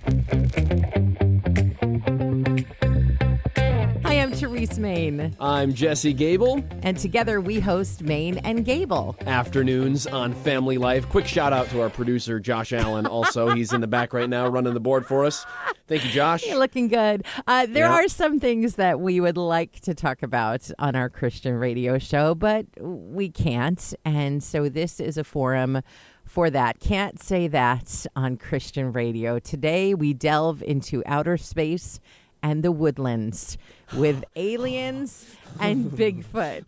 Hi, I'm Therese Main. I'm Jesse Gabel. And together we host Main and Gabel. Afternoons on Family Life. Quick shout out to our producer, Josh Allen. Also, he's in the back right now running the board for us. Thank you, Josh. You're looking good. There are some things that we would like to talk about on our Christian radio show, but we can't. And so this is a forum for that. Can't say that on Christian radio. Today we delve into outer space and the woodlands with aliens and Bigfoot,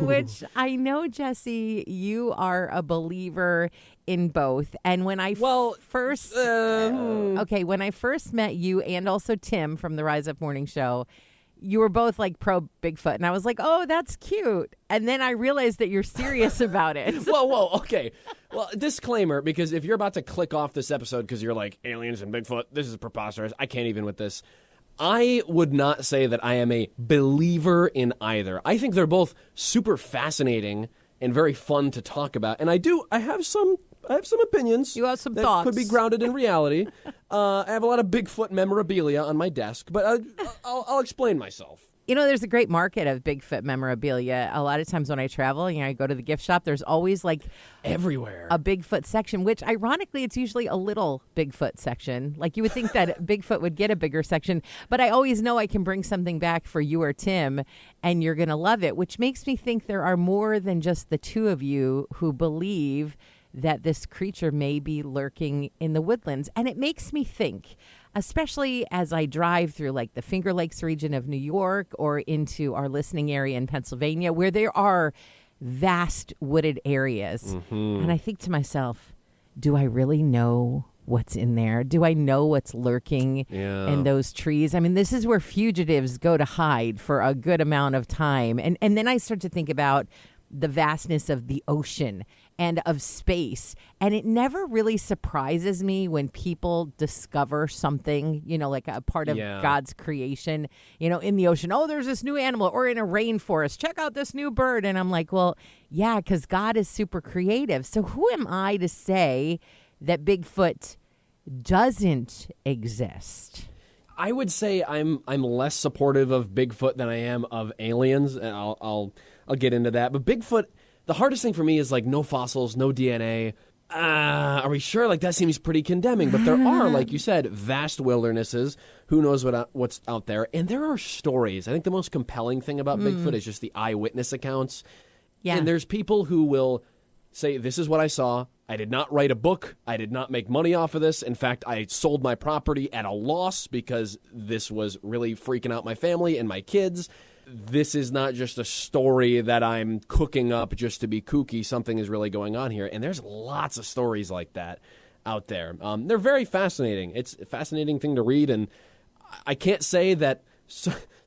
which I know, Jesse, you are a believer in both. And when I first met you and also Tim from the Rise Up Morning Show, you were both like pro Bigfoot. And I was like, oh, that's cute. And then I realized that you're serious about it. Whoa, okay. Well, disclaimer, because if you're about to click off this episode because you're like, aliens and Bigfoot, this is preposterous. I can't even with this. I would not say that I am a believer in either. I think they're both super fascinating and very fun to talk about. And I have some opinions. You have some that thoughts. Could be grounded in reality. I have a lot of Bigfoot memorabilia on my desk, but I'll explain myself. You know, there's a great market of Bigfoot memorabilia. A lot of times when I travel, I go to the gift shop, there's always like everywhere a Bigfoot section, which ironically, it's usually a little Bigfoot section. Like you would think that Bigfoot would get a bigger section, but I always know I can bring something back for you or Tim and you're going to love it, which makes me think there are more than just the two of you who believe that this creature may be lurking in the woodlands. And it makes me think, especially as I drive through like the Finger Lakes region of New York or into our listening area in Pennsylvania, where there are vast wooded areas. Mm-hmm. And I think to myself, do I really know what's in there? Do I know what's lurking in those trees? I mean, this is where fugitives go to hide for a good amount of time. And then I start to think about the vastness of the ocean and of space. And it never really surprises me when people discover something, like a part of God's creation, in the ocean. Oh, there's this new animal, or in a rainforest. Check out this new bird. And I'm like, well, yeah, because God is super creative. So who am I to say that Bigfoot doesn't exist? I would say I'm less supportive of Bigfoot than I am of aliens, and I'll get into that. But Bigfoot, the hardest thing for me is like no fossils, no DNA. Are we sure? Like that seems pretty condemning. But there are, like you said, vast wildernesses. Who knows what's out there? And there are stories. I think the most compelling thing about Bigfoot is just the eyewitness accounts. Yeah. And there's people who will say, this is what I saw. I did not write a book. I did not make money off of this. In fact, I sold my property at a loss because this was really freaking out my family and my kids. This is not just a story that I'm cooking up just to be kooky. Something is really going on here. And there's lots of stories like that out there. They're very fascinating. It's a fascinating thing to read. And I can't say that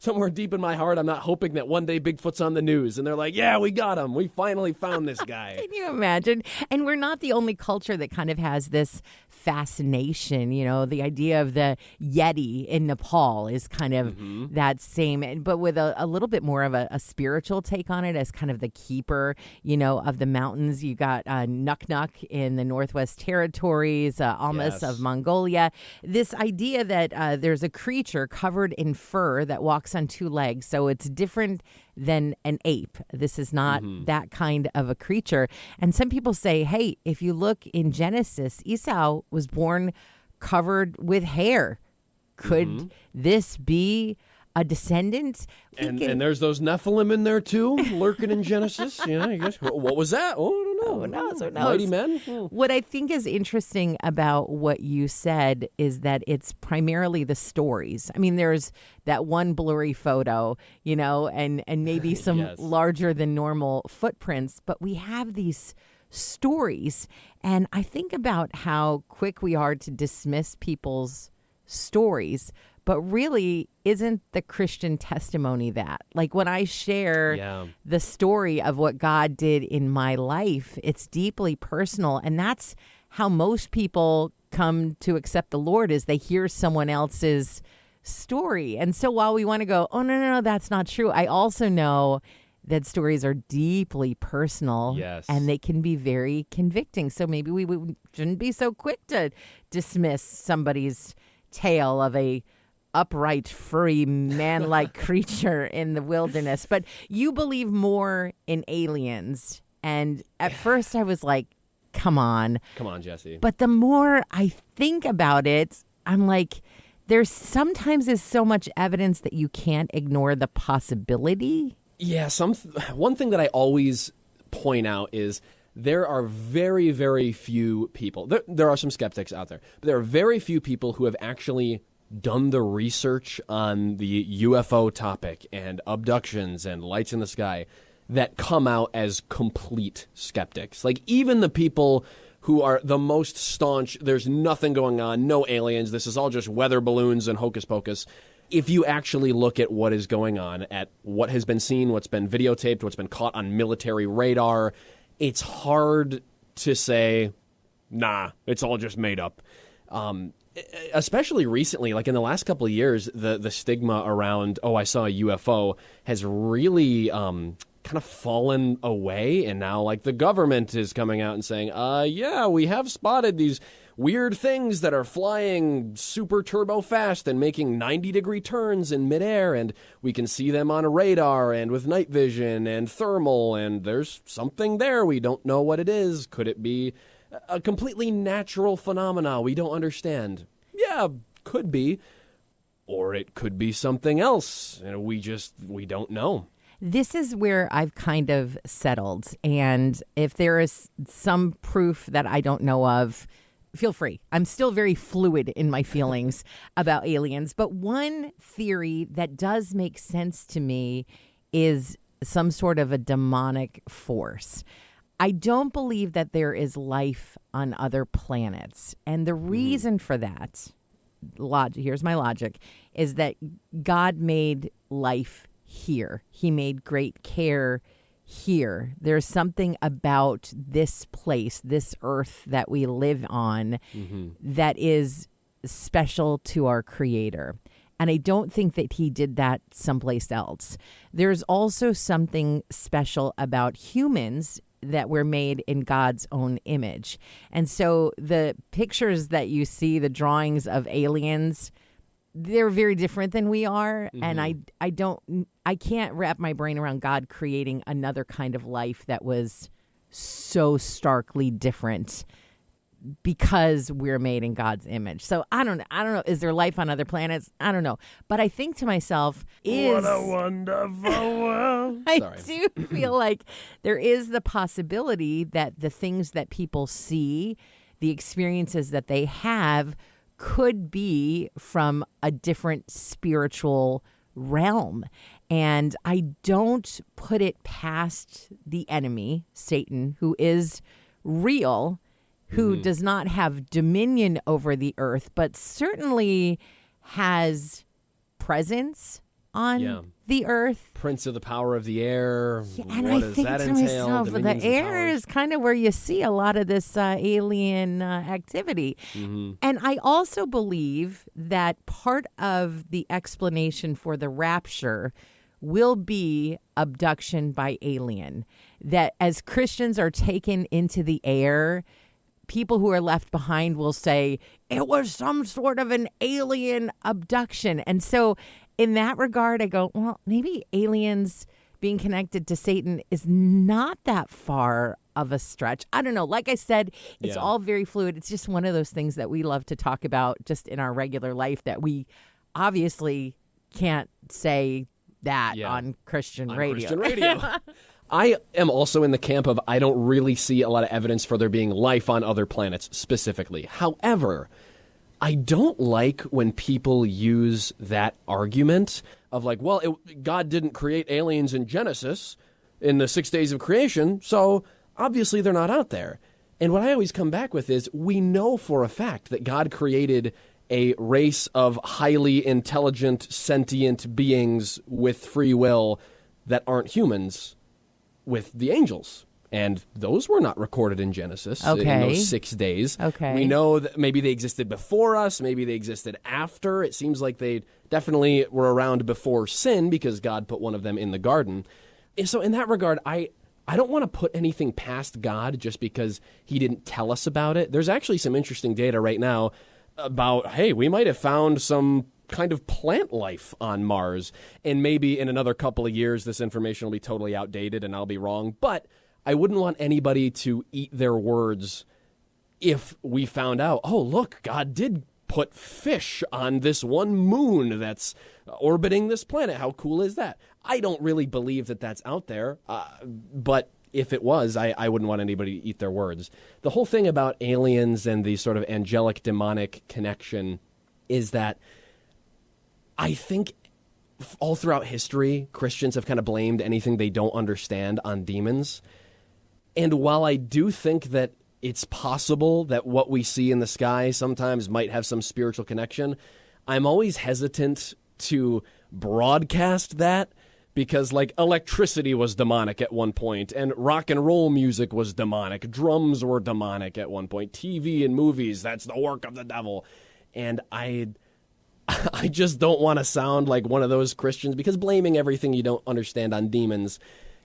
somewhere deep in my heart, I'm not hoping that one day Bigfoot's on the news and they're like, yeah, we got him. We finally found this guy. Can you imagine? And we're not the only culture that kind of has this fascination. The idea of the Yeti in Nepal is kind of that same, but with a little bit more of a spiritual take on it as kind of the keeper, of the mountains. You got Nuk Nuk in the Northwest Territories, Almas of Mongolia. This idea that there's a creature covered in fur that walks on two legs. So it's different than an ape. This is not that kind of a creature. And some people say, hey, if you look in Genesis, Esau was born covered with hair. Could this be a descendant? And there's those Nephilim in there too, lurking in Genesis. I guess. What was that? Oh, I don't know. Who knows? Mighty men. What I think is interesting about what you said is that it's primarily the stories. I mean, there's that one blurry photo, and maybe some larger than normal footprints, but we have these stories. And I think about how quick we are to dismiss people's stories, but really isn't the Christian testimony that? Like when I share the story of what God did in my life, it's deeply personal. And that's how most people come to accept the Lord, is they hear someone else's story. And so while we want to go, oh, no, that's not true, I also know that stories are deeply personal and they can be very convicting. So maybe we shouldn't be so quick to dismiss somebody's tale of a upright, furry, man-like creature in the wilderness. But you believe more in aliens. And at first I was like, come on. Come on, Jesse. But the more I think about it, I'm like, there's sometimes is so much evidence that you can't ignore the possibility. Yeah, one thing that I always point out is there are very, very few people. There are some skeptics out there, but there are very few people who have actually done the research on the UFO topic and abductions and lights in the sky that come out as complete skeptics. Like, even the people who are the most staunch, there's nothing going on, no aliens, this is all just weather balloons and hocus pocus. If you actually look at what is going on, at what has been seen, what's been videotaped, what's been caught on military radar, it's hard to say, nah, it's all just made up. Especially recently, like in the last couple of years, the stigma around, I saw a UFO has really kind of fallen away. And now, like, the government is coming out and saying, yeah, we have spotted these weird things that are flying super turbo fast and making 90-degree turns in midair, and we can see them on a radar and with night vision and thermal, and there's something there. We don't know what it is. Could it be a completely natural phenomena we don't understand? Yeah, could be. Or it could be something else, and we don't know. This is where I've kind of settled. And if there is some proof that I don't know of, feel free. I'm still very fluid in my feelings about aliens. But one theory that does make sense to me is some sort of a demonic force. I don't believe that there is life on other planets. And the reason for that, here's my logic, is that God made life here. He made great care here. There's something about this place, this earth that we live on, that is special to our Creator. And I don't think that he did that someplace else. There's also something special about humans that we're made in God's own image. And so the pictures that you see, the drawings of aliens, they're very different than we are. And I can't wrap my brain around God creating another kind of life that was so starkly different because we're made in God's image. So I don't know. Is there life on other planets? I don't know. But I think to myself, what a wonderful world. I do feel like there is the possibility that the things that people see, the experiences that they have, could be from a different spiritual realm. And I don't put it past the enemy, Satan, who is real, who does not have dominion over the earth, but certainly has presence on the earth. Prince of the power of the air. Yeah, and what I does think that to entail? myself, the air is kind of where you see a lot of this alien activity. And I also believe that part of the explanation for the rapture will be abduction by alien. That as Christians are taken into the air, people who are left behind will say, it was some sort of an alien abduction. And so in that regard, I go, well, maybe aliens being connected to Satan is not that far of a stretch. I don't know. Like I said, it's all very fluid. It's just one of those things that we love to talk about just in our regular life that we obviously can't say that on Christian radio. I am also in the camp of I don't really see a lot of evidence for there being life on other planets specifically. However, I don't like when people use that argument of like, well, God didn't create aliens in Genesis in the 6 days of creation, so obviously they're not out there. And what I always come back with is we know for a fact that God created a race of highly intelligent, sentient beings with free will that aren't humans, with the angels. And those were not recorded in Genesis in those 6 days. We know that maybe they existed before us, maybe they existed after. It seems like they definitely were around before sin because God put one of them in the garden. And so in that regard, I don't want to put anything past God just because he didn't tell us about it. There's actually some interesting data right now. about, hey, we might have found some kind of plant life on Mars, and maybe in another couple of years this information will be totally outdated and I'll be wrong, but I wouldn't want anybody to eat their words if we found out, oh, look, God did put fish on this one moon that's orbiting this planet. How cool is that? I don't really believe that that's out there, but if it was, I wouldn't want anybody to eat their words. The whole thing about aliens and the sort of angelic demonic connection is that I think all throughout history, Christians have kind of blamed anything they don't understand on demons. And while I do think that it's possible that what we see in the sky sometimes might have some spiritual connection, I'm always hesitant to broadcast that because, like, electricity was demonic at one point, and rock and roll music was demonic, drums were demonic at one point, TV and movies, that's the work of the devil. And I just don't want to sound like one of those Christians, because blaming everything you don't understand on demons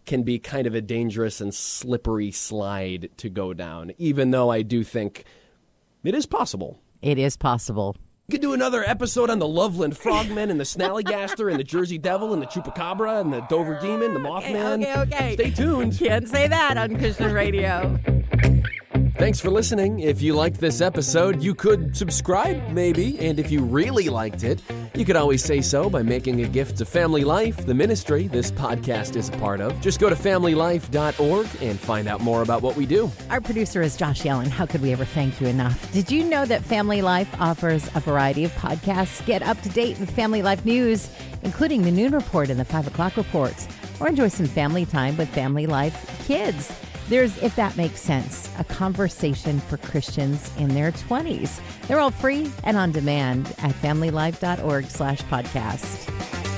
can be kind of a dangerous and slippery slide to go down, even though I do think it is possible. It is possible. We could do another episode on the Loveland Frogmen and the Snallygaster and the Jersey Devil and the Chupacabra and the Dover Demon, the Mothman. Okay. Stay tuned. Can't say that on Christian radio. Thanks for listening. If you liked this episode, you could subscribe, maybe. And if you really liked it, you could always say so by making a gift to Family Life, the ministry this podcast is a part of. Just go to familylife.org and find out more about what we do. Our producer is Josh Yellen. How could we ever thank you enough? Did you know that Family Life offers a variety of podcasts? Get up to date with Family Life news, including the Noon Report and the 5 o'clock reports, or enjoy some family time with Family Life Kids. There's If That Makes Sense, a conversation for Christians in their 20s. They're all free and on demand at familylife.org/podcast.